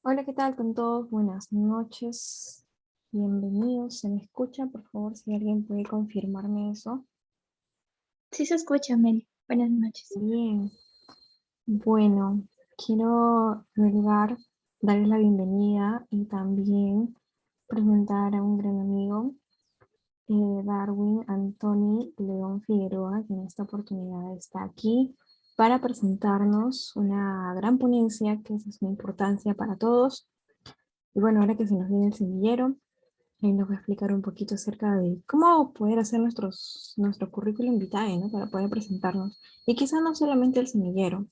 Hola, ¿qué tal con todos? Buenas noches. Bienvenidos. ¿Se me escucha? Por favor, si alguien puede confirmarme eso. Sí se escucha, Meli. Buenas noches. Bien. Bueno, quiero en primer lugar darles la bienvenida y también presentar a un gran amigo, Darwin Anthony León Figueroa, que en esta oportunidad está aquí para presentarnos una gran ponencia que es de suma importancia para todos. Y bueno, ahora que se nos viene el semillero, nos va a explicar un poquito acerca de cómo poder hacer nuestro currículum vitae, ¿no? Para poder presentarnos. Y quizá no solamente el semillero,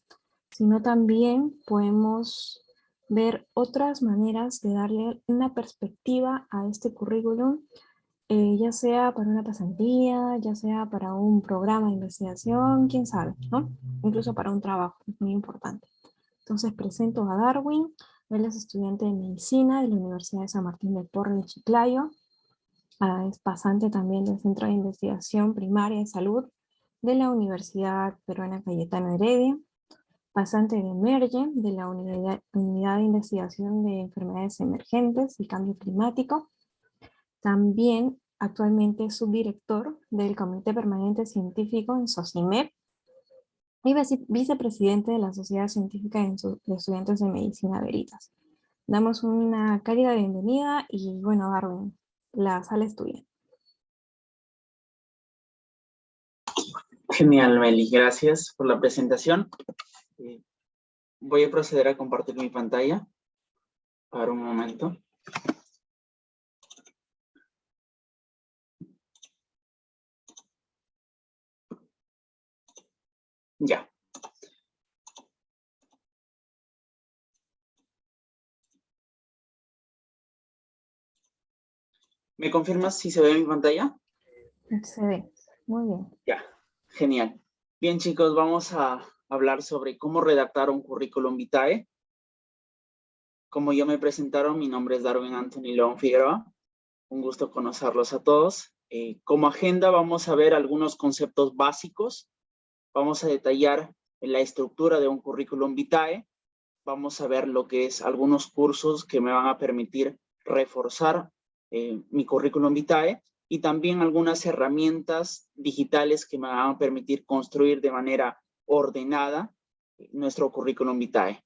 sino también podemos ver otras maneras de darle una perspectiva a este currículum, ya sea para una pasantía, ya sea para un programa de investigación, quién sabe, ¿no? Incluso para un trabajo, es muy importante. Entonces presento a Darwin. Él es estudiante de medicina de la Universidad de San Martín de Porres de Chiclayo. Es pasante también del Centro de Investigación Primaria de Salud de la Universidad Peruana Cayetano Heredia, pasante de Emerge de la Unidad de Investigación de Enfermedades Emergentes y Cambio Climático. También actualmente es subdirector del Comité Permanente Científico en SOCIMED y vicepresidente de la Sociedad Científica de Estudiantes de Medicina Veritas. Damos una cálida bienvenida y bueno, Darwin, la sala es tuya. Genial, Meli, gracias por la presentación. Voy a proceder a compartir mi pantalla para un momento. Ya. ¿Me confirmas si se ve mi pantalla? Se ve, muy bien. Ya, genial. Bien, chicos, vamos a hablar sobre cómo redactar un currículum vitae. Como ya me presentaron, mi nombre es Darwin Anthony León Figueroa. Un gusto conocerlos a todos. Como agenda vamos a ver algunos conceptos básicos. Vamos a detallar la estructura de un currículum vitae. Vamos a ver lo que es algunos cursos que me van a permitir reforzar mi currículum vitae y también algunas herramientas digitales que me van a permitir construir de manera ordenada nuestro currículum vitae.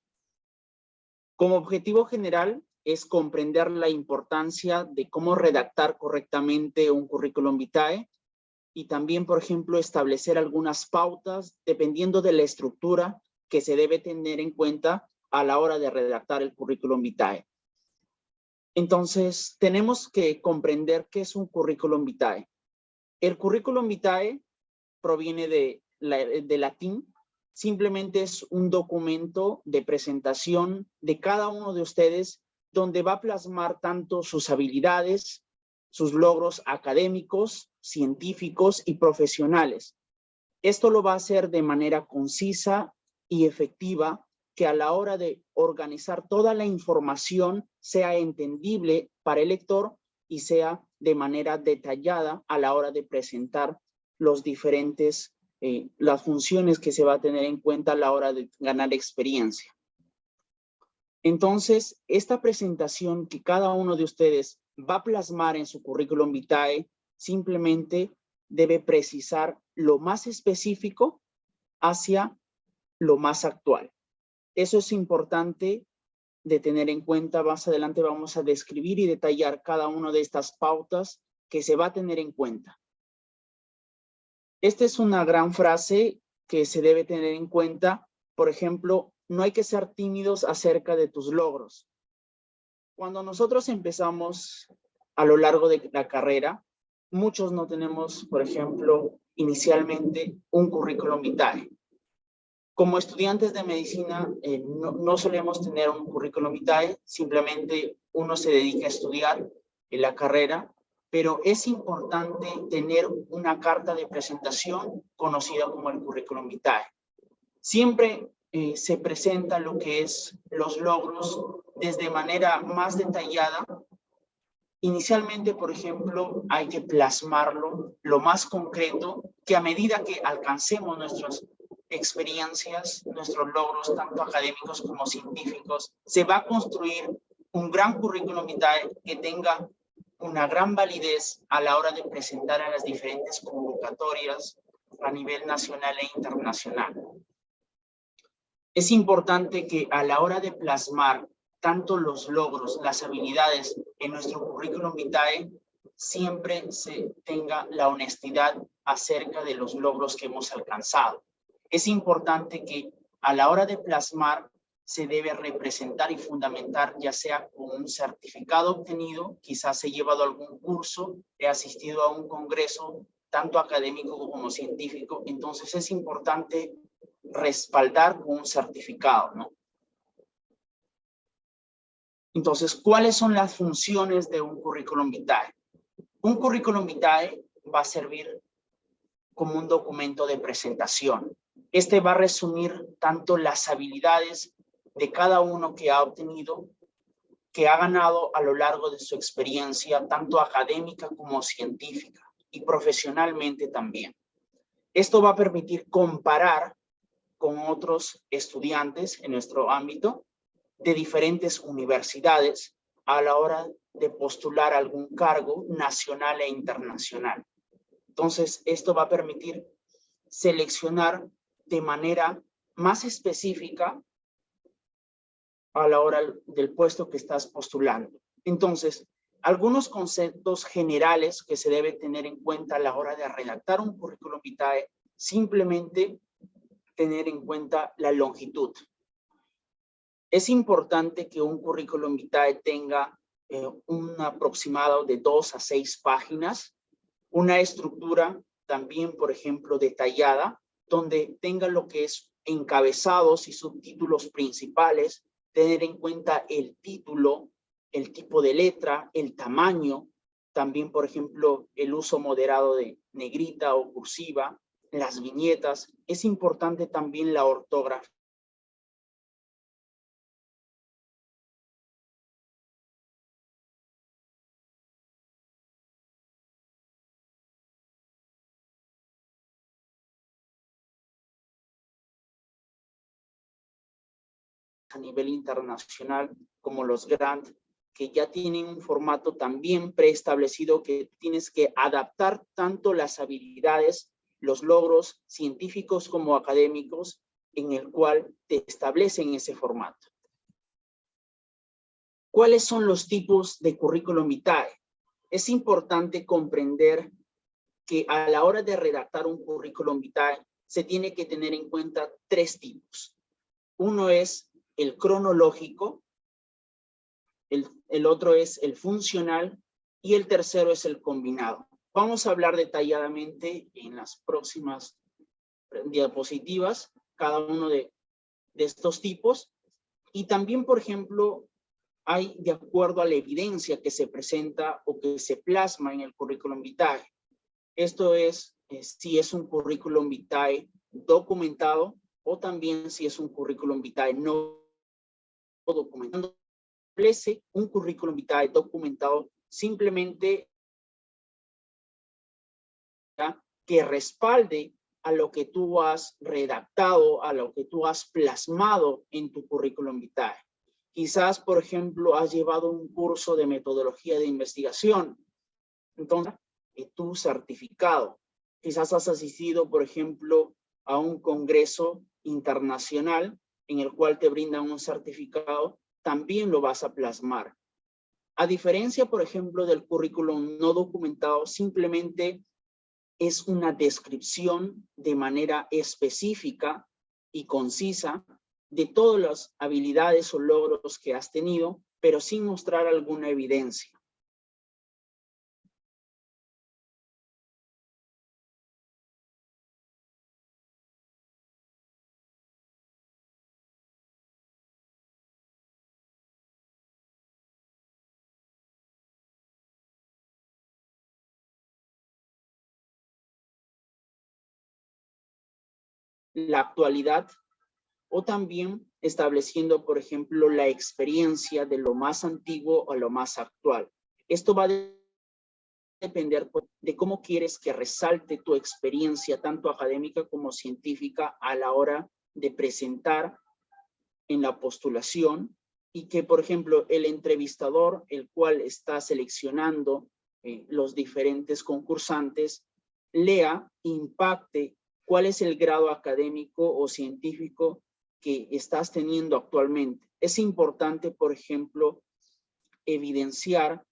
Como objetivo general es comprender la importancia de cómo redactar correctamente un currículum vitae y también, por ejemplo, establecer algunas pautas dependiendo de la estructura que se debe tener en cuenta a la hora de redactar el currículum vitae. Entonces, tenemos que comprender qué es un currículum vitae. El currículum vitae proviene de latín, simplemente es un documento de presentación de cada uno de ustedes donde va a plasmar tanto sus habilidades, sus logros académicos, científicos y profesionales. Esto lo va a hacer de manera concisa y efectiva, que a la hora de organizar toda la información sea entendible para el lector y sea de manera detallada a la hora de presentar los diferentes, las funciones que se va a tener en cuenta a la hora de ganar experiencia. Entonces, esta presentación que cada uno de ustedes va a plasmar en su currículum vitae simplemente debe precisar lo más específico hacia lo más actual. Eso es importante de tener en cuenta. Más adelante vamos a describir y detallar cada una de estas pautas que se va a tener en cuenta. Esta es una gran frase que se debe tener en cuenta. Por ejemplo, no hay que ser tímidos acerca de tus logros. Cuando nosotros empezamos a lo largo de la carrera, muchos no tenemos, por ejemplo, inicialmente un currículum vitae. Como estudiantes de medicina, no solemos tener un currículum vitae, simplemente uno se dedica a estudiar en la carrera, pero es importante tener una carta de presentación conocida como el currículum vitae. Siempre se presenta lo que es los logros desde manera más detallada. Inicialmente, por ejemplo, hay que plasmarlo lo más concreto, que a medida que alcancemos experiencias, nuestros logros, tanto académicos como científicos. Se va a construir un gran currículum vitae que tenga una gran validez a la hora de presentar a las diferentes convocatorias a nivel nacional e internacional. Es importante que a la hora de plasmar tanto los logros, las habilidades en nuestro currículum vitae, siempre se tenga la honestidad acerca de los logros que hemos alcanzado. Es importante que a la hora de plasmar se debe representar y fundamentar, ya sea con un certificado obtenido, quizás he llevado algún curso, he asistido a un congreso, tanto académico como científico, entonces es importante respaldar con un certificado, ¿no? Entonces, ¿cuáles son las funciones de un currículum vitae? Un currículum vitae va a servir como un documento de presentación. Este va a resumir tanto las habilidades de cada uno que ha obtenido, que ha ganado a lo largo de su experiencia, tanto académica como científica y profesionalmente también. Esto va a permitir comparar con otros estudiantes en nuestro ámbito de diferentes universidades a la hora de postular algún cargo nacional e internacional. Entonces, esto va a permitir seleccionar de manera más específica a la hora del puesto que estás postulando. Entonces, algunos conceptos generales que se debe tener en cuenta a la hora de redactar un currículum vitae, simplemente tener en cuenta la longitud. Es importante que un currículum vitae tenga un aproximado de 2 a 6 páginas, una estructura también, por ejemplo, detallada, donde tenga lo que es encabezados y subtítulos principales, tener en cuenta el título, el tipo de letra, el tamaño, también, por ejemplo, el uso moderado de negrita o cursiva, las viñetas. Es importante también la ortografía. A nivel internacional, como los Grant, que ya tienen un formato también preestablecido que tienes que adaptar tanto las habilidades, los logros científicos como académicos, en el cual te establecen ese formato. ¿Cuáles son los tipos de currículum vitae? Es importante comprender que a la hora de redactar un currículum vitae se tiene que tener en cuenta 3 tipos. Uno es el cronológico, el otro es el funcional y el tercero es el combinado. Vamos a hablar detalladamente en las próximas diapositivas cada uno de estos tipos. Y también, por ejemplo, hay de acuerdo a la evidencia que se presenta o que se plasma en el currículum vitae. Esto es si es un currículum vitae documentado o también si es un currículum vitae no documentado. Establece un currículum vitae documentado simplemente que respalde a lo que tú has redactado, a lo que tú has plasmado en tu currículum vitae. Quizás, por ejemplo, has llevado un curso de metodología de investigación, entonces, tu certificado. Quizás has asistido, por ejemplo, a un congreso internacional en el cual te brindan un certificado, también lo vas a plasmar. A diferencia, por ejemplo, del currículum no documentado, simplemente es una descripción de manera específica y concisa de todas las habilidades o logros que has tenido, pero sin mostrar alguna evidencia. La actualidad o también estableciendo, por ejemplo, la experiencia de lo más antiguo a lo más actual. Esto va depender de cómo quieres que resalte tu experiencia, tanto académica como científica, a la hora de presentar en la postulación, y que, por ejemplo, el entrevistador, el cual está seleccionando los diferentes concursantes, lea, impacte cuál es el grado académico o científico que estás teniendo actualmente. Es importante, por ejemplo, evidenciar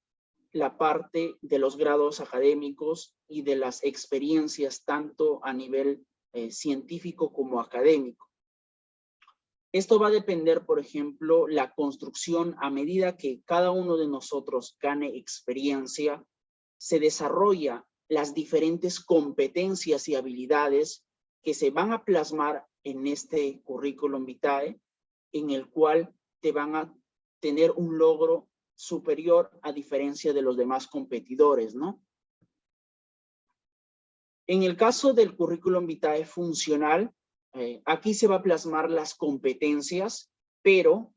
la parte de los grados académicos y de las experiencias tanto a nivel científico como académico. Esto va a depender, por ejemplo, la construcción a medida que cada uno de nosotros gane experiencia, se desarrolla las diferentes competencias y habilidades que se van a plasmar en este currículum vitae, en el cual te van a tener un logro superior a diferencia de los demás competidores, ¿no? En el caso del currículum vitae funcional, aquí se va a plasmar las competencias, pero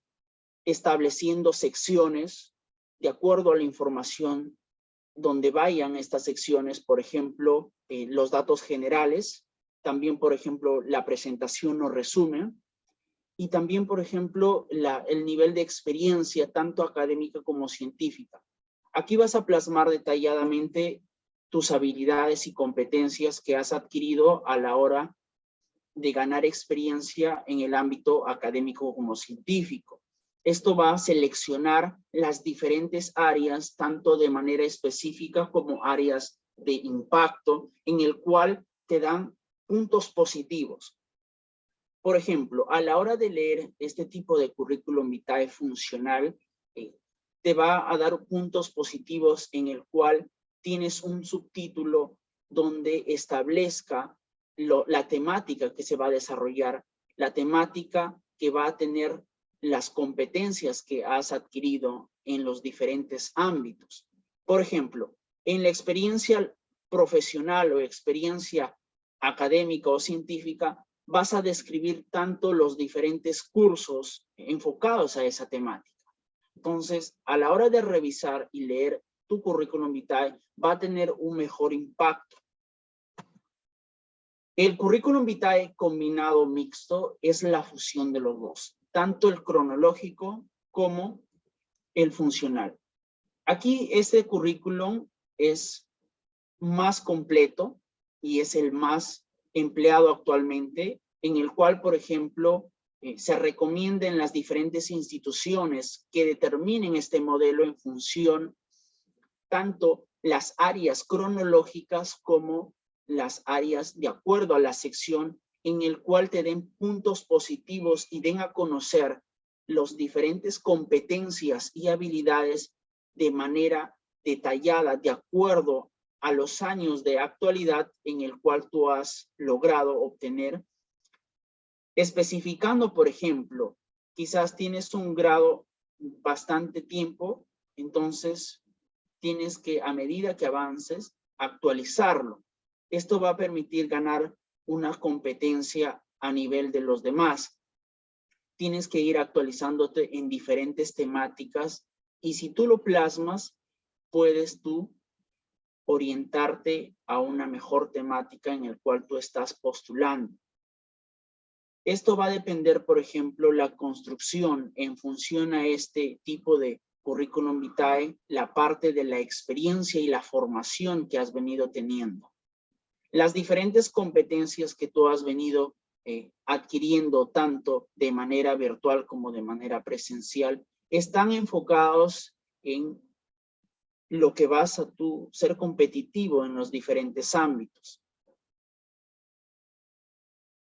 estableciendo secciones de acuerdo a la información donde vayan estas secciones, por ejemplo, los datos generales, también, por ejemplo, la presentación o resumen, y también, por ejemplo, el nivel de experiencia, tanto académica como científica. Aquí vas a plasmar detalladamente tus habilidades y competencias que has adquirido a la hora de ganar experiencia en el ámbito académico como científico. Esto va a seleccionar las diferentes áreas, tanto de manera específica como áreas de impacto, en el cual te dan puntos positivos. Por ejemplo, a la hora de leer este tipo de currículum vitae funcional, te va a dar puntos positivos en el cual tienes un subtítulo donde establezca la temática que se va a desarrollar, la temática que va a tener las competencias que has adquirido en los diferentes ámbitos. Por ejemplo, en la experiencia profesional o experiencia académica o científica, vas a describir tanto los diferentes cursos enfocados a esa temática. Entonces, a la hora de revisar y leer tu currículum vitae, va a tener un mejor impacto. El currículum vitae combinado mixto es la fusión de los dos, tanto el cronológico como el funcional. Aquí este currículum es más completo y es el más empleado actualmente, en el cual, por ejemplo, se recomienda en las diferentes instituciones que determinen este modelo en función tanto las áreas cronológicas como las áreas de acuerdo a la sección, en el cual te den puntos positivos y den a conocer las diferentes competencias y habilidades de manera detallada, de acuerdo a los años de actualidad en el cual tú has logrado obtener, especificando, por ejemplo, quizás tienes un grado bastante tiempo, entonces tienes que, a medida que avances, actualizarlo. Esto va a permitir ganar una competencia a nivel de los demás. Tienes que ir actualizándote en diferentes temáticas y si tú lo plasmas, puedes tú orientarte a una mejor temática en el cual tú estás postulando. Esto va a depender, por ejemplo, la construcción en función a este tipo de currículum vitae, la parte de la experiencia y la formación que has venido teniendo. Las diferentes competencias que tú has venido adquiriendo tanto de manera virtual como de manera presencial están enfocados en lo que vas a tú ser competitivo en los diferentes ámbitos.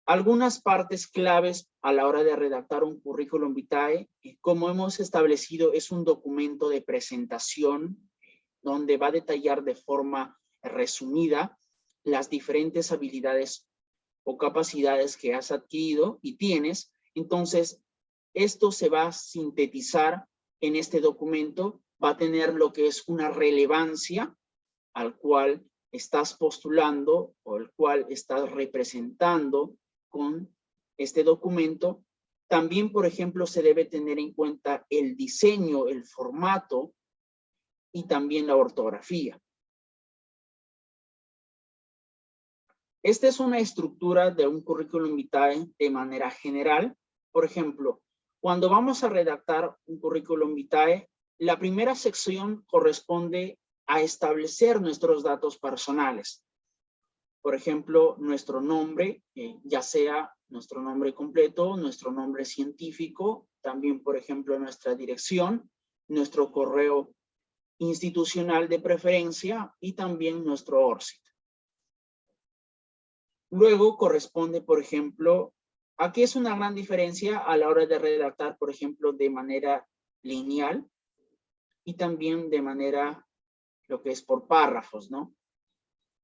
Algunas partes claves a la hora de redactar un currículum vitae, como hemos establecido, es un documento de presentación donde va a detallar de forma resumida las diferentes habilidades o capacidades que has adquirido y tienes. Entonces, esto se va a sintetizar en este documento, va a tener lo que es una relevancia al cual estás postulando o el cual estás representando con este documento. También, por ejemplo, se debe tener en cuenta el diseño, el formato y también la ortografía. Esta es una estructura de un currículum vitae de manera general. Por ejemplo, cuando vamos a redactar un currículum vitae, la primera sección corresponde a establecer nuestros datos personales. Por ejemplo, nuestro nombre, ya sea nuestro nombre completo, nuestro nombre científico, también, por ejemplo, nuestra dirección, nuestro correo institucional de preferencia y también nuestro ORCID. Luego corresponde, por ejemplo, aquí es una gran diferencia a la hora de redactar, por ejemplo, de manera lineal y también de manera, lo que es por párrafos, ¿no?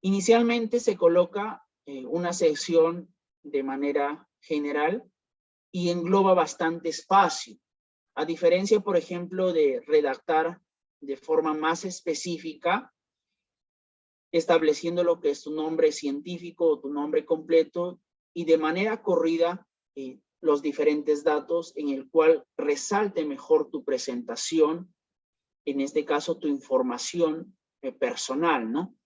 Inicialmente se coloca una sección de manera general y engloba bastante espacio. A diferencia, por ejemplo, de redactar de forma más específica, estableciendo lo que es tu nombre científico o tu nombre completo y de manera corrida los diferentes datos en el cual resalte mejor tu presentación, en este caso tu información personal, ¿no?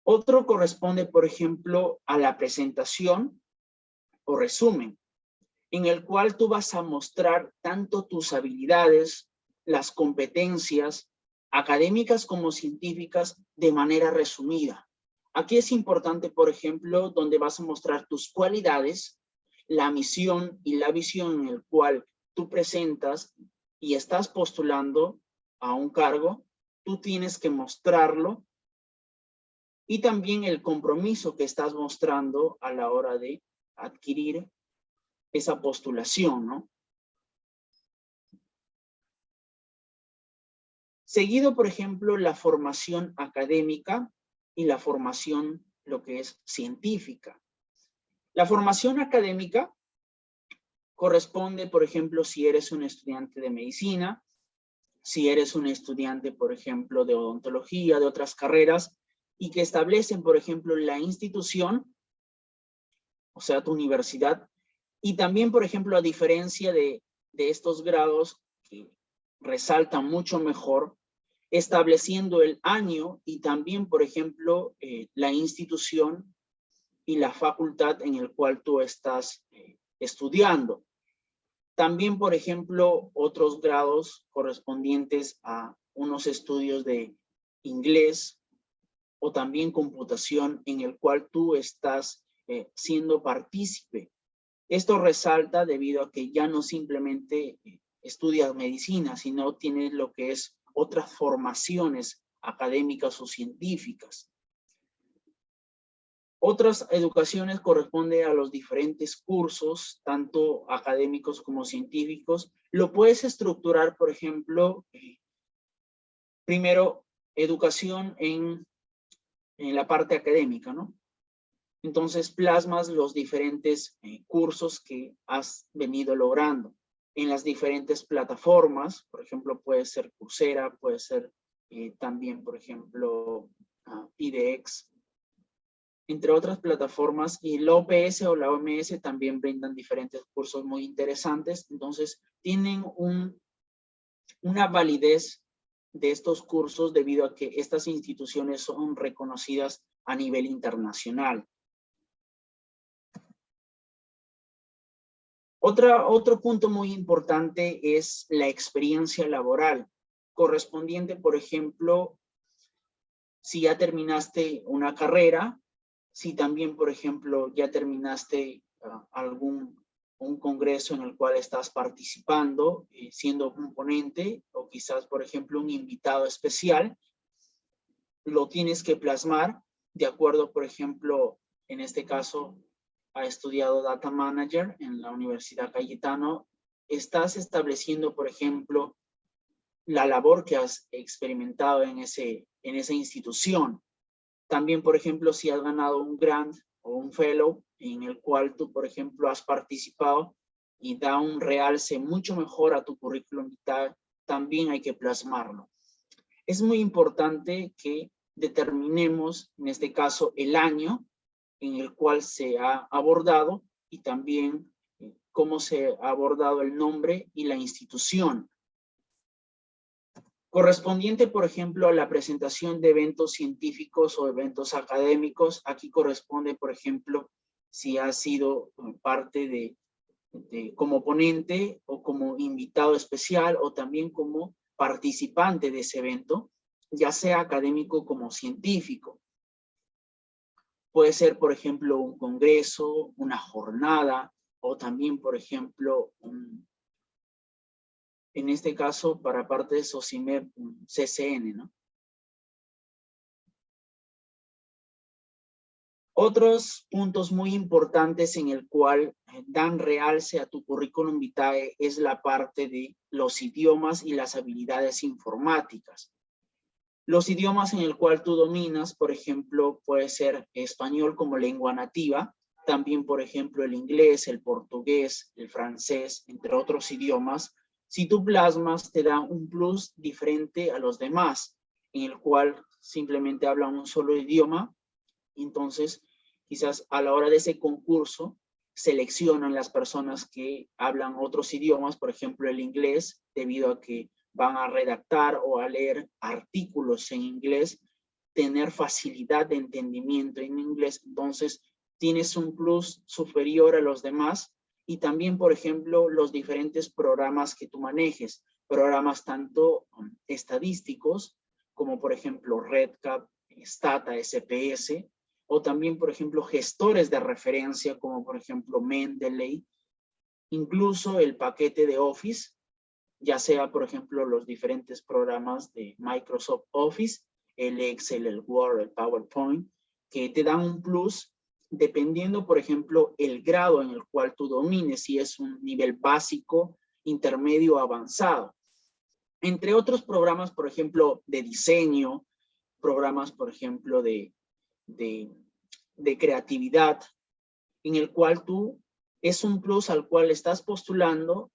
Otro corresponde, por ejemplo, a la presentación o resumen, en el cual tú vas a mostrar tanto tus habilidades, las competencias, académicas como científicas, de manera resumida. Aquí es importante, por ejemplo, donde vas a mostrar tus cualidades, la misión y la visión en el cual tú presentas y estás postulando a un cargo, tú tienes que mostrarlo, y también el compromiso que estás mostrando a la hora de adquirir esa postulación, ¿no? Seguido, por ejemplo, la formación académica y la formación, lo que es científica. La formación académica corresponde, por ejemplo, si eres un estudiante de medicina, si eres un estudiante, por ejemplo, de odontología, de otras carreras, y que establecen, por ejemplo, la institución, o sea, tu universidad, y también, por ejemplo, a diferencia de estos grados que resaltan mucho mejor, estableciendo el año y también, por ejemplo, la institución y la facultad en el cual tú estás estudiando. También, por ejemplo, otros grados correspondientes a unos estudios de inglés o también computación en el cual tú estás siendo partícipe. Esto resalta debido a que ya no simplemente estudias medicina, sino tienes lo que es otras formaciones académicas o científicas. Otras educaciones corresponden a los diferentes cursos, tanto académicos como científicos. Lo puedes estructurar, por ejemplo, primero, educación en la parte académica, ¿no? Entonces plasmas los diferentes cursos que has venido logrando en las diferentes plataformas. Por ejemplo, puede ser Coursera, puede ser también, por ejemplo, edX, entre otras plataformas, y la OPS o la OMS también brindan diferentes cursos muy interesantes. Entonces tienen una validez de estos cursos debido a que estas instituciones son reconocidas a nivel internacional. Otro punto muy importante es la experiencia laboral, correspondiente, por ejemplo, si ya terminaste una carrera, si también, por ejemplo, ya terminaste un congreso en el cual estás participando, siendo un ponente, o quizás, por ejemplo, un invitado especial, lo tienes que plasmar de acuerdo, por ejemplo, en este caso, ha estudiado Data Manager en la Universidad Cayetano, estás estableciendo, por ejemplo, la labor que has experimentado en esa institución. También, por ejemplo, si has ganado un grant o un fellow en el cual tú, por ejemplo, has participado y da un realce mucho mejor a tu currículum vitae, también hay que plasmarlo. Es muy importante que determinemos, en este caso, el año en el cual se ha abordado y también cómo se ha abordado el nombre y la institución. Correspondiente, por ejemplo, a la presentación de eventos científicos o eventos académicos, aquí corresponde, por ejemplo, si ha sido parte de como ponente o como invitado especial o también como participante de ese evento, ya sea académico como científico. Puede ser, por ejemplo, un congreso, una jornada o también, por ejemplo, en este caso, para parte de SOCIMEP, un CCN, ¿no? Otros puntos muy importantes en el cual dan realce a tu currículum vitae es la parte de los idiomas y las habilidades informáticas. Los idiomas en el cual tú dominas, por ejemplo, puede ser español como lengua nativa, también, por ejemplo, el inglés, el portugués, el francés, entre otros idiomas. Si tú plasmas, te da un plus diferente a los demás, en el cual simplemente habla un solo idioma. Entonces, quizás a la hora de ese concurso, seleccionan las personas que hablan otros idiomas, por ejemplo, el inglés, debido a que van a redactar o a leer artículos en inglés, tener facilidad de entendimiento en inglés. Entonces, tienes un plus superior a los demás. Y también, por ejemplo, los diferentes programas que tú manejes, programas tanto estadísticos, como por ejemplo RedCap, Stata, SPS, o también, por ejemplo, gestores de referencia, como por ejemplo Mendeley, incluso el paquete de Office, ya sea, por ejemplo, los diferentes programas de Microsoft Office, el Excel, el Word, el PowerPoint, que te dan un plus dependiendo, por ejemplo, el grado en el cual tú domines, si es un nivel básico, intermedio o avanzado. Entre otros programas, por ejemplo, de diseño, programas, por ejemplo, de creatividad, en el cual tú es un plus al cual estás postulando,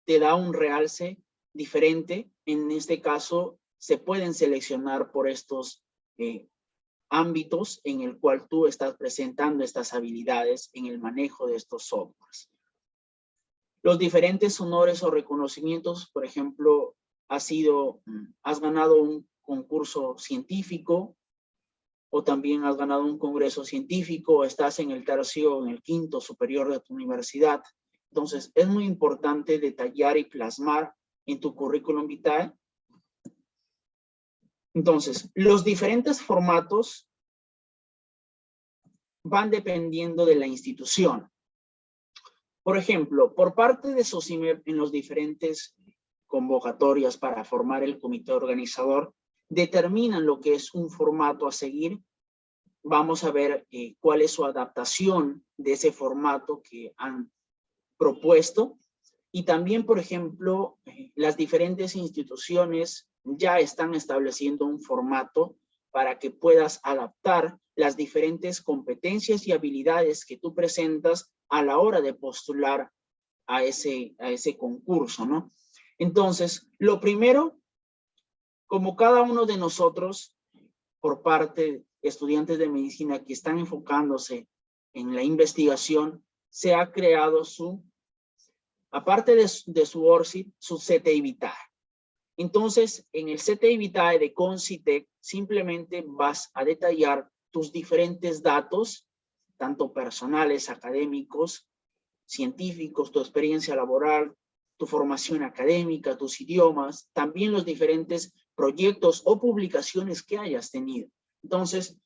te da un realce diferente. En este caso, se pueden seleccionar por estos ámbitos en el cual tú estás presentando estas habilidades en el manejo de estos softwares. Los diferentes honores o reconocimientos, por ejemplo, has ganado un concurso científico, o también has ganado un congreso científico, o estás en el tercio o en el quinto superior de tu universidad. Entonces, es muy importante detallar y plasmar en tu currículum vitae. Entonces, los diferentes formatos van dependiendo de la institución. Por ejemplo, por parte de SOCIMEP, en los diferentes convocatorias para formar el comité organizador, determinan lo que es un formato a seguir. Vamos a ver cuál es su adaptación de ese formato que han propuesto. Y también, por ejemplo, las diferentes instituciones ya están estableciendo un formato para que puedas adaptar las diferentes competencias y habilidades que tú presentas a la hora de postular a ese concurso, ¿no? Entonces, lo primero, como cada uno de nosotros, por parte de estudiantes de medicina que están enfocándose en la investigación, se ha creado aparte de su ORCID, su CTI Vitae. Entonces, en el CTI Vitae de Concitec, simplemente vas a detallar tus diferentes datos, tanto personales, académicos, científicos, tu experiencia laboral, tu formación académica, tus idiomas, también los diferentes proyectos o publicaciones que hayas tenido. Entonces,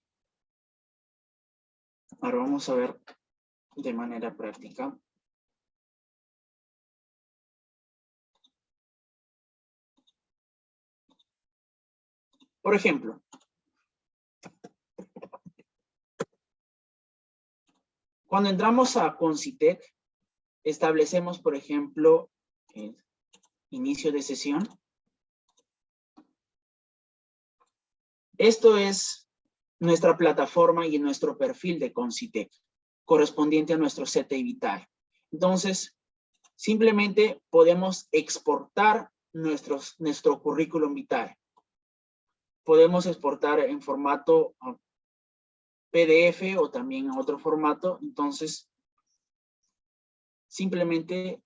ahora vamos a ver de manera práctica. Por ejemplo, cuando entramos a Concitec, establecemos, por ejemplo, inicio de sesión. Esto es nuestra plataforma y nuestro perfil de Concitec, correspondiente a nuestro CTI Vitae. Entonces, simplemente podemos exportar nuestro currículum vitae. Podemos exportar en formato PDF o también en otro formato. Entonces, simplemente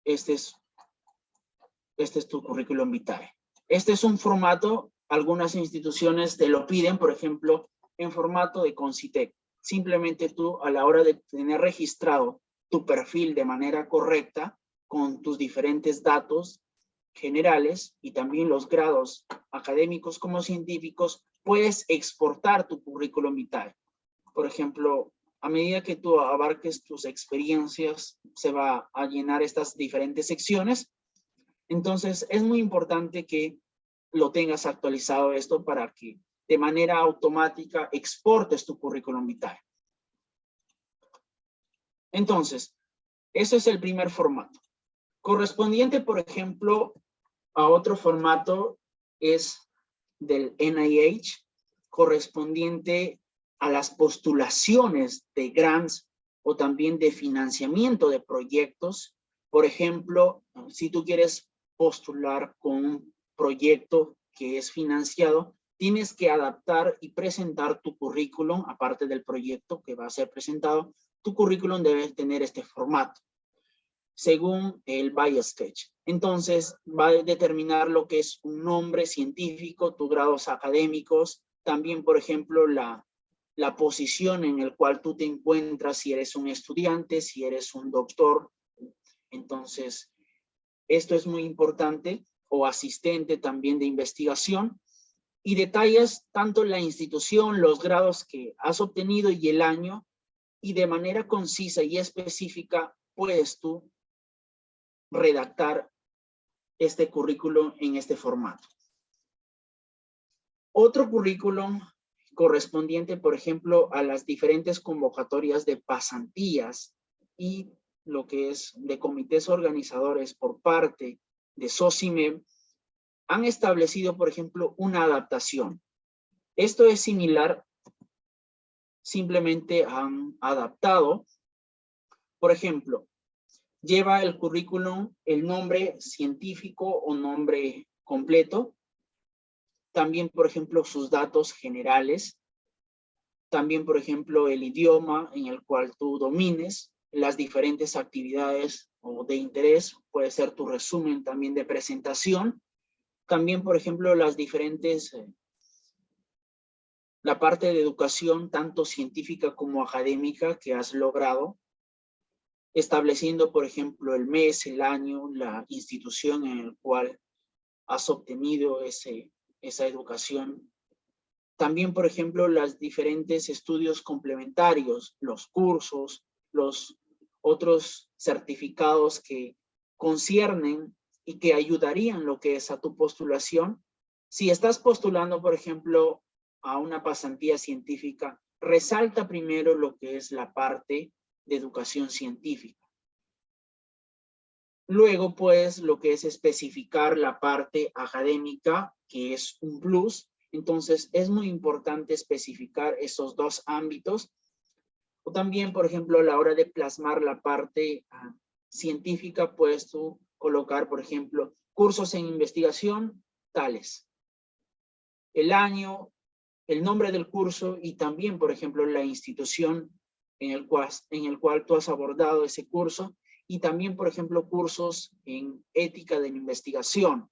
este es tu currículum vitae. Este es un formato, algunas instituciones te lo piden, por ejemplo, en formato de Concitec. Simplemente tú, a la hora de tener registrado tu perfil de manera correcta, con tus diferentes datos generales y también los grados académicos como científicos, puedes exportar tu currículum vitae. Por ejemplo, a medida que tú abarques tus experiencias, se va a llenar estas diferentes secciones. Entonces, es muy importante que lo tengas actualizado esto para que de manera automática exportes tu currículum vitae. Entonces, ese es el primer formato. Correspondiente, por ejemplo, a otro formato es del NIH, correspondiente a las postulaciones de grants o también de financiamiento de proyectos. Por ejemplo, si tú quieres postular con un proyecto que es financiado, tienes que adaptar y presentar tu currículum, aparte del proyecto que va a ser presentado, tu currículum debe tener este formato, según el BioSketch. Entonces, va a determinar lo que es un nombre científico, tus grados académicos, también, por ejemplo, la posición en la cual tú te encuentras, si eres un estudiante, si eres un doctor. Entonces, esto es muy importante, o asistente también de investigación, y detallas tanto la institución, los grados que has obtenido y el año, y de manera concisa y específica puedes tú redactar este currículum en este formato. Otro currículum correspondiente, por ejemplo, a las diferentes convocatorias de pasantías y lo que es de comités organizadores por parte de SOCIMED, han establecido, por ejemplo, una adaptación. Esto es similar, simplemente han adaptado. Por ejemplo, lleva el currículum el nombre científico o nombre completo. También, por ejemplo, sus datos generales. También, por ejemplo, el idioma en el cual tú domines, las diferentes actividades o de interés, puede ser tu resumen también de presentación. También, por ejemplo, las diferentes, la parte de educación, tanto científica como académica que has logrado, estableciendo, por ejemplo, el mes, el año, la institución en el cual has obtenido esa educación. También, por ejemplo, los diferentes estudios complementarios, los cursos, los otros certificados que conciernen y que ayudarían lo que es a tu postulación. Si estás postulando, por ejemplo, a una pasantía científica, resalta primero lo que es la parte de educación científica. Luego, pues, lo que es especificar la parte académica, que es un plus. Entonces, es muy importante especificar esos dos ámbitos. O también, por ejemplo, a la hora de plasmar la parte científica, puedes tú colocar, por ejemplo, cursos en investigación tales. El año, el nombre del curso y también, por ejemplo, la institución en el cual tú has abordado ese curso. Y también, por ejemplo, cursos en ética de la investigación.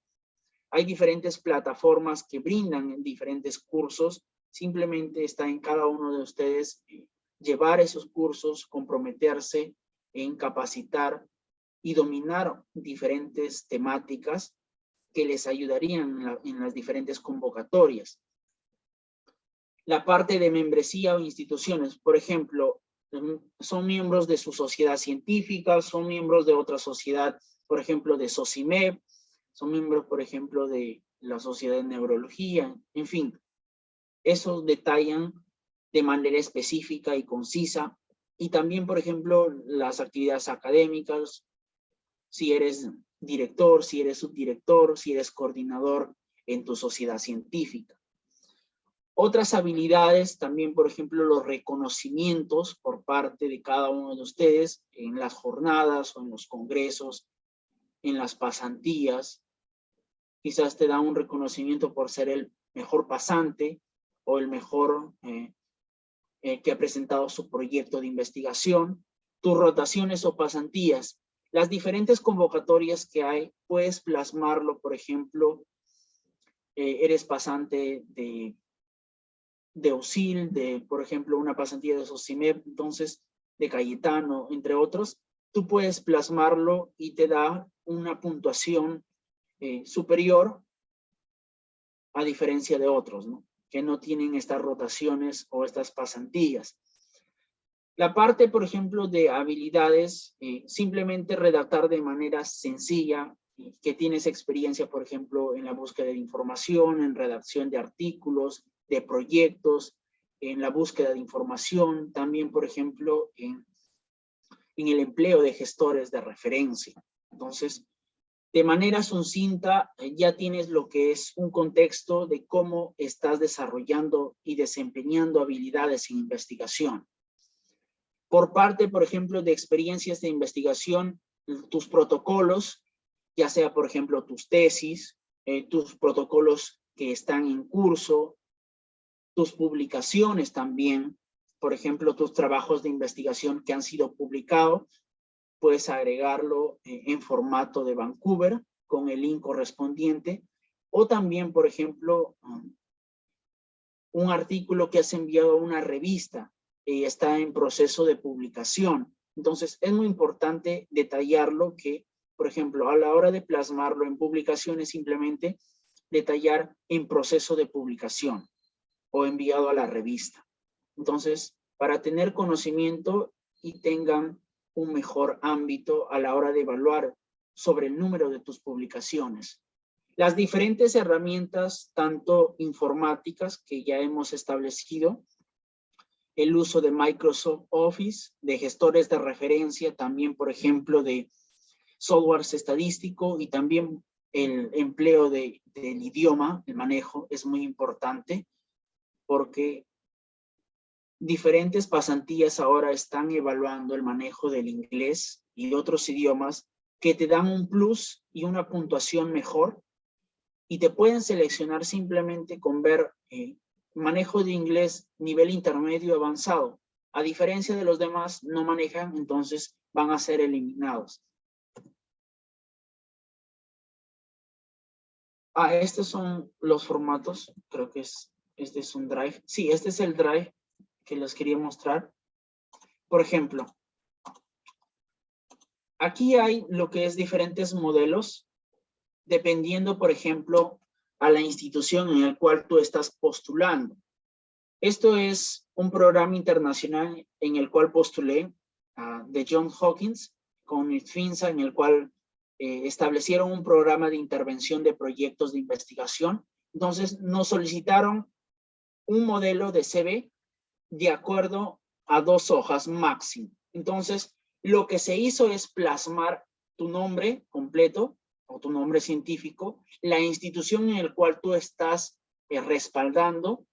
Hay diferentes plataformas que brindan diferentes cursos. Simplemente está en cada uno de ustedes llevar esos cursos, comprometerse en capacitar y dominar diferentes temáticas que les ayudarían en las diferentes convocatorias. La parte de membresía o instituciones, por ejemplo, son miembros de su sociedad científica, son miembros de otra sociedad, por ejemplo, de SOCIMED, son miembros, por ejemplo, de la Sociedad de Neurología, en fin. Esos detallan de manera específica y concisa. Y también, por ejemplo, las actividades académicas, si eres director, si eres subdirector, si eres coordinador en tu sociedad científica. Otras habilidades también, por ejemplo, los reconocimientos por parte de cada uno de ustedes en las jornadas o en los congresos, en las pasantías. Quizás te da un reconocimiento por ser el mejor pasante o el mejor que ha presentado su proyecto de investigación. Tus rotaciones o pasantías, las diferentes convocatorias que hay, puedes plasmarlo, por ejemplo, eres pasante de OSIL, por ejemplo, una pasantía de SOCIMEP, entonces de Cayetano, entre otros, tú puedes plasmarlo y te da una puntuación superior a diferencia de otros, ¿no? Que no tienen estas rotaciones o estas pasantías. La parte, por ejemplo, de habilidades, simplemente redactar de manera sencilla, que tienes experiencia, por ejemplo, en la búsqueda de información, en redacción de artículos, de proyectos, en la búsqueda de información, también, por ejemplo, en el empleo de gestores de referencia. Entonces, de manera sucinta, ya tienes lo que es un contexto de cómo estás desarrollando y desempeñando habilidades en investigación. Por parte, por ejemplo, de experiencias de investigación, tus protocolos, ya sea, por ejemplo, tus tesis, tus protocolos que están en curso, tus publicaciones también, por ejemplo, tus trabajos de investigación que han sido publicados, puedes agregarlo en formato de Vancouver con el link correspondiente, o también, por ejemplo, un artículo que has enviado a una revista y está en proceso de publicación. Entonces, es muy importante detallarlo que, por ejemplo, a la hora de plasmarlo en publicaciones, simplemente detallar en proceso de publicación o enviado a la revista. Entonces, para tener conocimiento y tengan un mejor ámbito a la hora de evaluar sobre el número de tus publicaciones. Las diferentes herramientas, tanto informáticas que ya hemos establecido, el uso de Microsoft Office, de gestores de referencia, también, por ejemplo, de softwares estadístico y también el empleo del idioma, el manejo, es muy importante porque diferentes pasantías ahora están evaluando el manejo del inglés y otros idiomas que te dan un plus y una puntuación mejor y te pueden seleccionar simplemente con ver manejo de inglés nivel intermedio avanzado. A diferencia de los demás, no manejan, entonces van a ser eliminados. Estos son los formatos, creo que este es un Drive. Sí, este es el Drive que les quería mostrar. Por ejemplo, aquí hay lo que es diferentes modelos, dependiendo, por ejemplo, a la institución en la cual tú estás postulando. Esto es un programa internacional en el cual postulé de Johns Hopkins con ITFINSA, en el cual establecieron un programa de intervención de proyectos de investigación. Entonces, nos solicitaron un modelo de CV de acuerdo a 2 hojas máximo. Entonces, lo que se hizo es plasmar tu nombre completo o tu nombre científico, la institución en la cual tú estás respaldando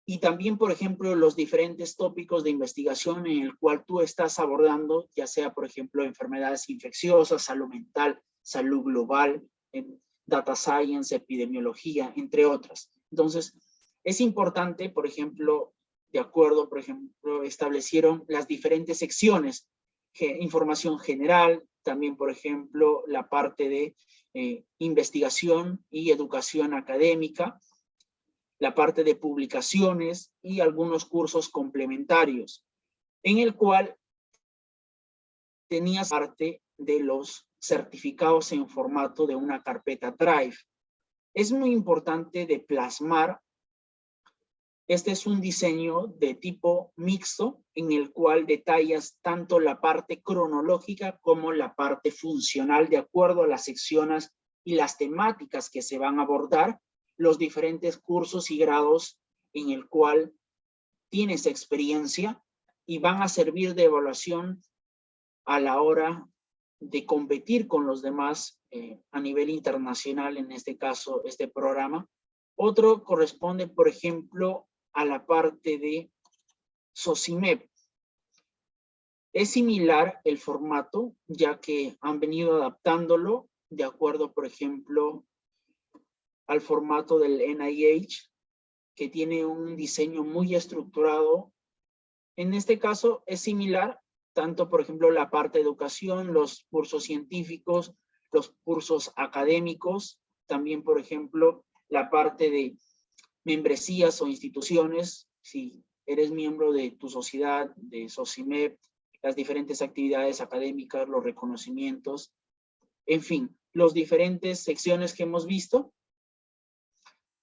y también, por ejemplo, los diferentes tópicos de investigación en el cual tú estás abordando, ya sea, por ejemplo, enfermedades infecciosas, salud mental, salud global, data science, epidemiología, entre otras. Entonces, es importante, por ejemplo, de acuerdo, por ejemplo, establecieron las diferentes secciones, información general, también, por ejemplo, la parte de investigación y educación académica, la parte de publicaciones y algunos cursos complementarios, en el cual tenías parte de los certificados en formato de una carpeta Drive. Es muy importante de plasmar. Este es un diseño de tipo mixto en el cual detallas tanto la parte cronológica como la parte funcional de acuerdo a las secciones y las temáticas que se van a abordar, los diferentes cursos y grados en el cual tienes experiencia y van a servir de evaluación a la hora de competir con los demás a nivel internacional, en este caso, este programa. Otro corresponde, por ejemplo, a la parte de SOCIMEP. Es similar el formato, ya que han venido adaptándolo de acuerdo, por ejemplo, al formato del NIH, que tiene un diseño muy estructurado. En este caso es similar, tanto por ejemplo la parte de educación, los cursos científicos, los cursos académicos, también por ejemplo la parte de membresías o instituciones, si eres miembro de tu sociedad, de SOCIMEP, las diferentes actividades académicas, los reconocimientos, en fin, las diferentes secciones que hemos visto.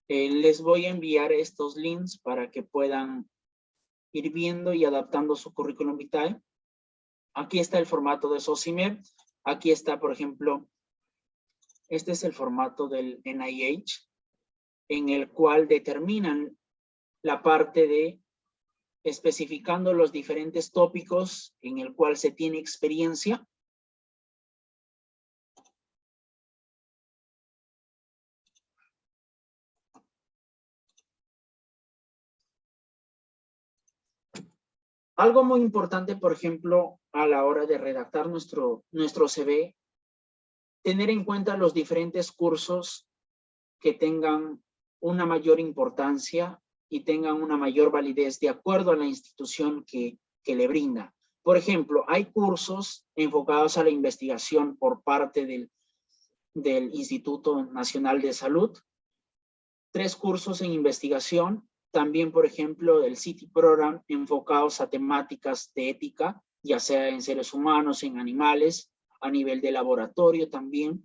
Les voy a enviar estos links para que puedan ir viendo y adaptando su currículum vitae. Aquí está el formato de SOCIMEP. Aquí está, por ejemplo, este es el formato del NIH, en el cual determinan la parte de especificando los diferentes tópicos en el cual se tiene experiencia. Algo muy importante, por ejemplo, a la hora de redactar nuestro CV, tener en cuenta los diferentes cursos que tengan una mayor importancia y tengan una mayor validez de acuerdo a la institución que le brinda. Por ejemplo, hay cursos enfocados a la investigación por parte del Instituto Nacional de Salud, 3 cursos en investigación, también, por ejemplo, el CITI Program enfocados a temáticas de ética, ya sea en seres humanos, en animales, a nivel de laboratorio también.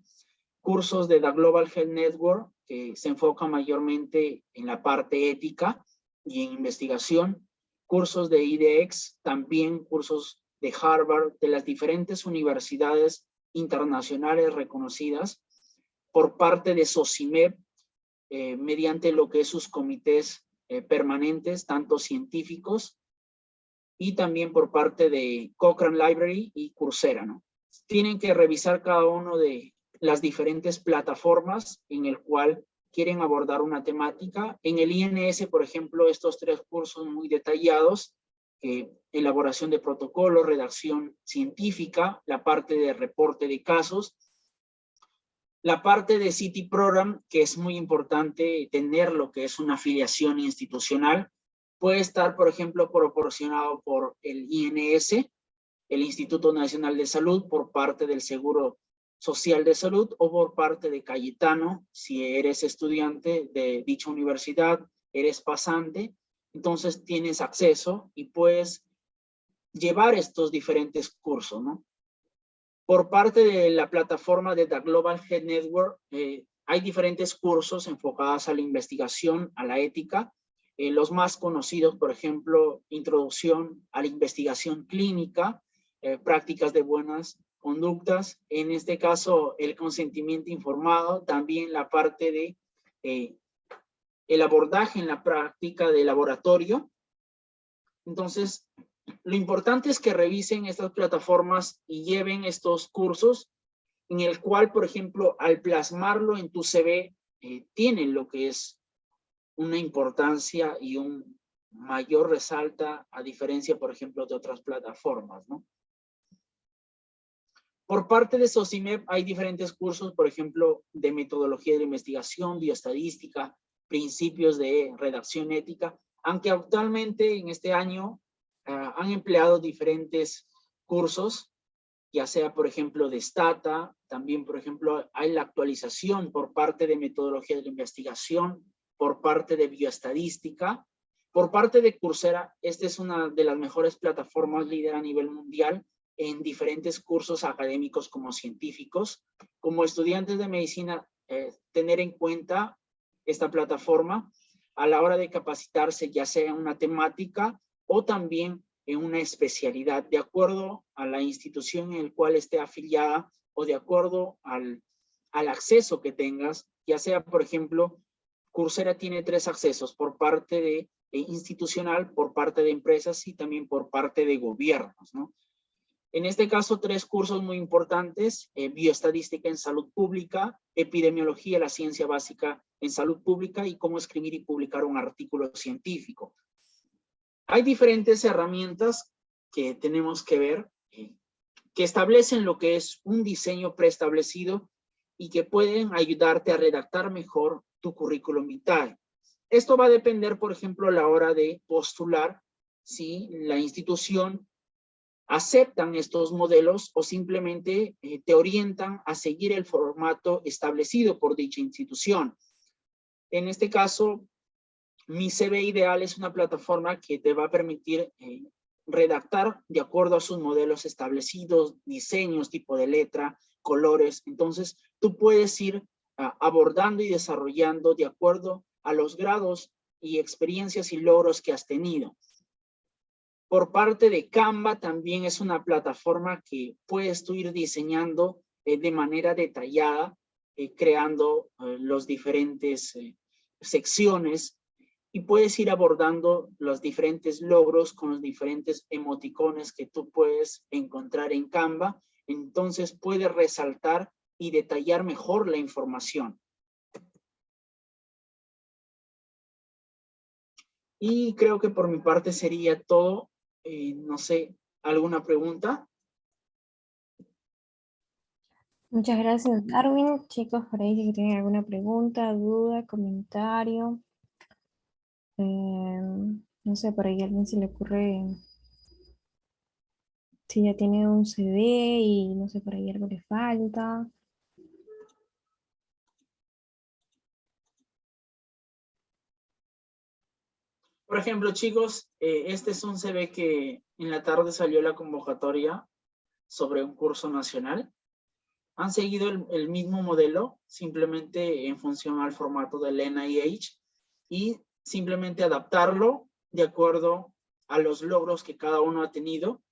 Cursos de The Global Health Network, que se enfoca mayormente en la parte ética y en investigación. Cursos de IDX, también cursos de Harvard, de las diferentes universidades internacionales reconocidas, por parte de SOCIMEP, mediante lo que es sus comités permanentes, tanto científicos, y también por parte de Cochrane Library y Coursera, ¿no? Tienen que revisar cada uno de las diferentes plataformas en el cual quieren abordar una temática. En el INS, por ejemplo, estos 3 cursos muy detallados, elaboración de protocolos, redacción científica, la parte de reporte de casos, la parte de CITI Program, que es muy importante tener lo que es una afiliación institucional, puede estar, por ejemplo, proporcionado por el INS, el Instituto Nacional de Salud, por parte del Seguro Social de Salud, o por parte de Cayetano, si eres estudiante de dicha universidad, eres pasante, entonces tienes acceso y puedes llevar estos diferentes cursos, ¿no? Por parte de la plataforma de The Global Health Network, hay diferentes cursos enfocados a la investigación, a la ética. Los más conocidos, por ejemplo, Introducción a la Investigación Clínica, Prácticas de Buenas Conductas, en este caso el consentimiento informado, también la parte de el abordaje en la práctica de laboratorio. Entonces, lo importante es que revisen estas plataformas y lleven estos cursos en el cual, por ejemplo, al plasmarlo en tu CV, tienen lo que es una importancia y un mayor resalta a diferencia, por ejemplo, de otras plataformas, ¿no? Por parte de SOCIMEP hay diferentes cursos, por ejemplo, de metodología de la investigación, bioestadística, principios de redacción ética, aunque actualmente en este año han empleado diferentes cursos, ya sea, por ejemplo, de Stata, también, por ejemplo, hay la actualización por parte de metodología de la investigación, por parte de bioestadística, por parte de Coursera. Esta es una de las mejores plataformas líder a nivel mundial en diferentes cursos académicos como científicos. Como estudiantes de medicina, tener en cuenta esta plataforma a la hora de capacitarse, ya sea en una temática o también en una especialidad, de acuerdo a la institución en la cual esté afiliada o de acuerdo al acceso que tengas, ya sea, por ejemplo, Coursera tiene 3 accesos, por parte de institucional, por parte de empresas y también por parte de gobiernos, ¿no? En este caso, 3 cursos muy importantes: bioestadística en salud pública, epidemiología, la ciencia básica en salud pública y cómo escribir y publicar un artículo científico. Hay diferentes herramientas que tenemos que ver, que establecen lo que es un diseño preestablecido y que pueden ayudarte a redactar mejor tu currículum vitae. Esto va a depender, por ejemplo, a la hora de postular, si la institución aceptan estos modelos o simplemente te orientan a seguir el formato establecido por dicha institución. En este caso, mi CV Ideal es una plataforma que te va a permitir redactar de acuerdo a sus modelos establecidos, diseños, tipo de letra, colores. Entonces, tú puedes ir abordando y desarrollando de acuerdo a los grados y experiencias y logros que has tenido. Por parte de Canva también es una plataforma que puedes tú ir diseñando de manera detallada, creando los diferentes secciones, y puedes ir abordando los diferentes logros con los diferentes emoticones que tú puedes encontrar en Canva. Entonces puedes resaltar y detallar mejor la información. Y creo que por mi parte sería todo. No sé, ¿alguna pregunta? Muchas gracias, Darwin. Chicos, por ahí si tienen alguna pregunta, duda, comentario. No sé, por ahí a alguien se le ocurre si ya tiene un CD y no sé, por ahí algo le falta. Por ejemplo, chicos, este es un CV que en la tarde salió la convocatoria sobre un curso nacional. Han seguido el mismo modelo, simplemente en función al formato del NIH, y simplemente adaptarlo de acuerdo a los logros que cada uno ha tenido,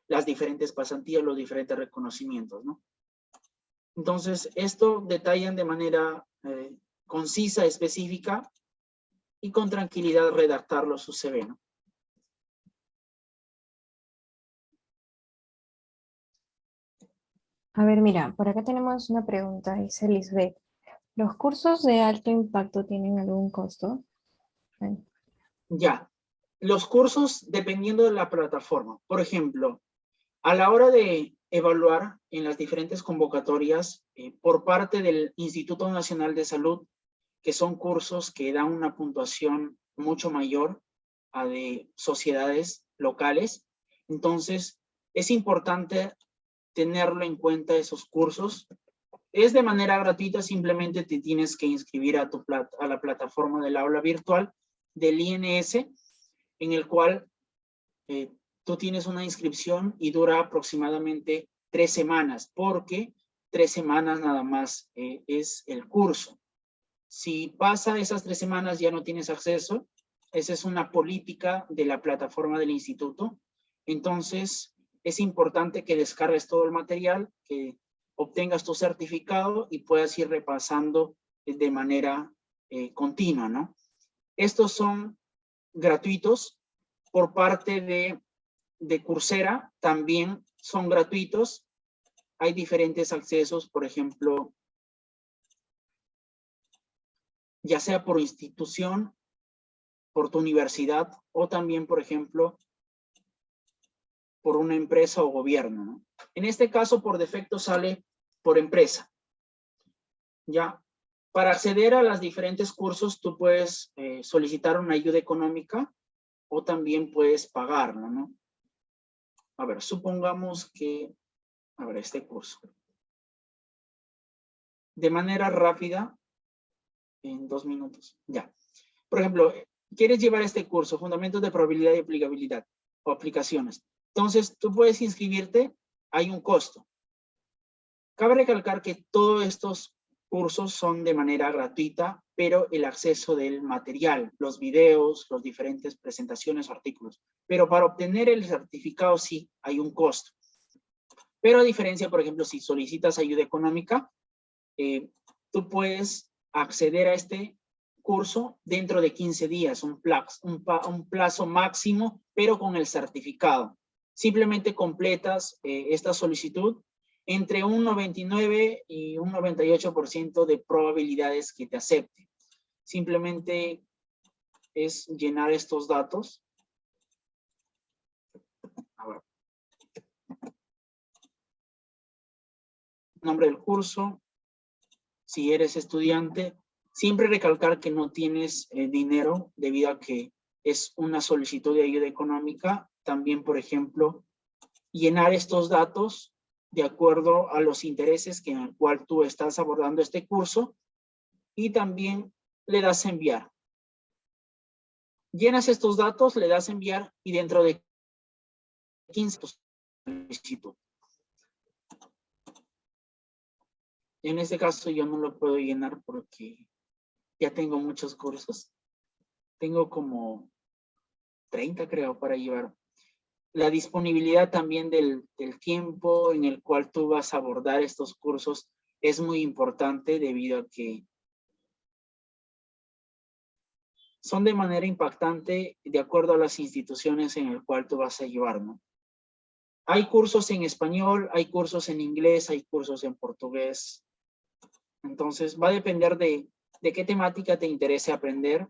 las diferentes pasantías, los diferentes reconocimientos, ¿no? Entonces, esto detallan de manera concisa, específica, y con tranquilidad redactarlo su CV, ¿no? A ver, mira, por acá tenemos una pregunta, dice Lisbeth. ¿Los cursos de alto impacto tienen algún costo? Bueno, Ya, los cursos dependiendo de la plataforma. Por ejemplo, a la hora de evaluar en las diferentes convocatorias por parte del Instituto Nacional de Salud, que son cursos que dan una puntuación mucho mayor a de sociedades locales, entonces es importante tenerlo en cuenta esos cursos. Es de manera gratuita, simplemente te tienes que inscribir a la plataforma del aula virtual del INS, en el cual tú tienes una inscripción y dura aproximadamente 3 semanas, porque 3 semanas nada más es el curso. Si pasa esas 3 semanas ya no tienes acceso. Esa es una política de la plataforma del instituto. Entonces, es importante que descargues todo el material, que obtengas tu certificado y puedas ir repasando de manera continua, ¿no? Estos son gratuitos. Por parte de Coursera también son gratuitos. Hay diferentes accesos, por ejemplo, ya sea por institución, por tu universidad, o también, por ejemplo, por una empresa o gobierno, ¿no? En este caso, por defecto, sale por empresa. Ya, para acceder a los diferentes cursos, tú puedes solicitar una ayuda económica o también puedes pagarla, ¿no? A ver, supongamos que, a ver, este curso. De manera rápida, en 2 minutos, ya. Por ejemplo, quieres llevar este curso, Fundamentos de Probabilidad y Aplicabilidad, o aplicaciones. Entonces, tú puedes inscribirte, hay un costo. Cabe recalcar que todos estos cursos son de manera gratuita, pero el acceso del material, los videos, las diferentes presentaciones o artículos. Pero para obtener el certificado sí hay un costo. Pero a diferencia, por ejemplo, si solicitas ayuda económica, tú puedes acceder a este curso dentro de 15 días, un plazo máximo, pero con el certificado. Simplemente completas esta solicitud entre un 99 y un 98% de probabilidades que te acepte. Simplemente es llenar estos datos. A ver. Nombre del curso. Si eres estudiante, siempre recalcar que no tienes dinero debido a que es una solicitud de ayuda económica. También, por ejemplo, llenar estos datos de acuerdo a los intereses en el cual tú estás abordando este curso, y también le das a enviar. Llenas estos datos, le das a enviar y dentro de 15 solicitud. En este caso yo no lo puedo llenar porque ya tengo muchos cursos. Tengo como 30 creo para llevar. La disponibilidad también del tiempo en el cual tú vas a abordar estos cursos es muy importante debido a que son de manera impactante de acuerdo a las instituciones en el cual tú vas a llevar, ¿no? Hay cursos en español, hay cursos en inglés, hay cursos en portugués. Entonces va a depender de qué temática te interese aprender.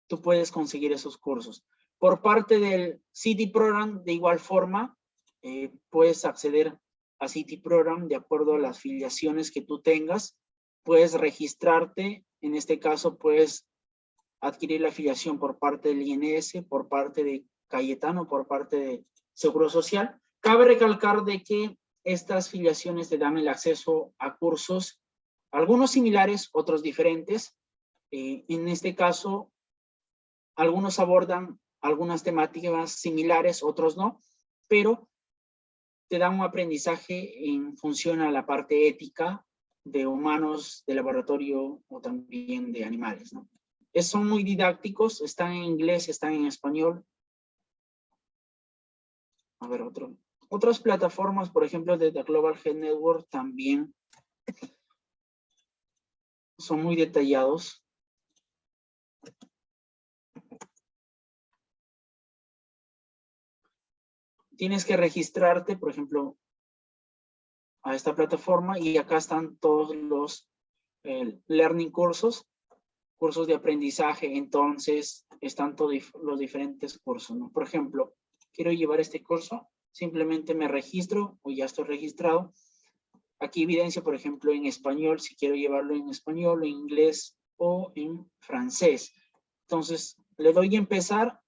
Tú puedes conseguir esos cursos. Por parte del City Program, de igual forma, puedes acceder a City Program de acuerdo a las filiaciones que tú tengas. Puedes registrarte, en este caso puedes adquirir la afiliación por parte del INS, por parte de Cayetano, por parte de Seguro Social. Cabe recalcar de que estas filiaciones te dan el acceso a cursos, algunos similares, otros diferentes. En este caso, algunos abordan algunas temáticas similares, otros no, pero te dan un aprendizaje en función a la parte ética de humanos, de laboratorio o también de animales, ¿no? Son muy didácticos, están en inglés, están en español. A ver, otras plataformas, por ejemplo, de The Global Health Network también son muy detallados. Tienes que registrarte, por ejemplo, a esta plataforma y acá están todos los learning cursos de aprendizaje. Entonces están todos los diferentes cursos, ¿no? Por ejemplo, quiero llevar este curso, simplemente me registro o ya estoy registrado. Aquí evidencia, por ejemplo, en español, si quiero llevarlo en español, en inglés o en francés. Entonces le doy a empezar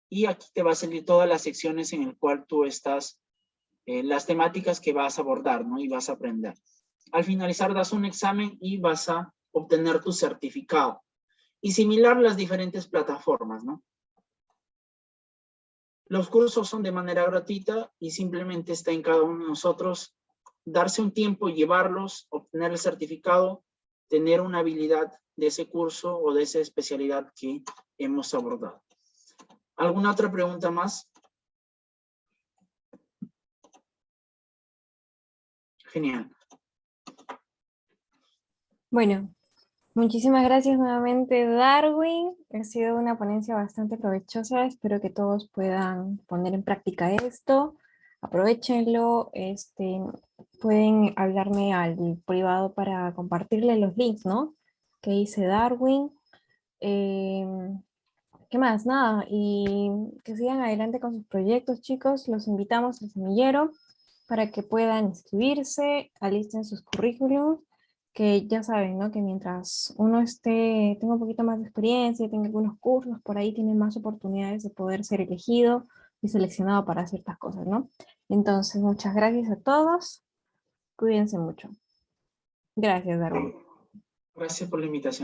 y aquí te va a salir todas las secciones en el cual tú estás, las temáticas que vas a abordar, ¿no? Y vas a aprender. Al finalizar das un examen y vas a obtener tu certificado. Y similar las diferentes plataformas, ¿no? Los cursos son de manera gratuita y simplemente está en cada uno de nosotros darse un tiempo, llevarlos, obtener el certificado, tener una habilidad de ese curso o de esa especialidad que hemos abordado. ¿Alguna otra pregunta más? Genial. Bueno, muchísimas gracias nuevamente, Darwin. Ha sido una ponencia bastante provechosa. Espero que todos puedan poner en práctica esto. Aprovechenlo. Pueden hablarme al privado para compartirle los links, ¿no? Que hice Darwin. ¿Qué más? Nada. Y que sigan adelante con sus proyectos, chicos. Los invitamos al semillero para que puedan inscribirse, alisten sus currículums, que ya saben, ¿no? Que mientras uno tenga un poquito más de experiencia, tenga algunos cursos, por ahí tiene más oportunidades de poder ser elegido y seleccionado para ciertas cosas, ¿no? Entonces, muchas gracias a todos. Cuídense mucho. Gracias, Darwin. Gracias por la invitación.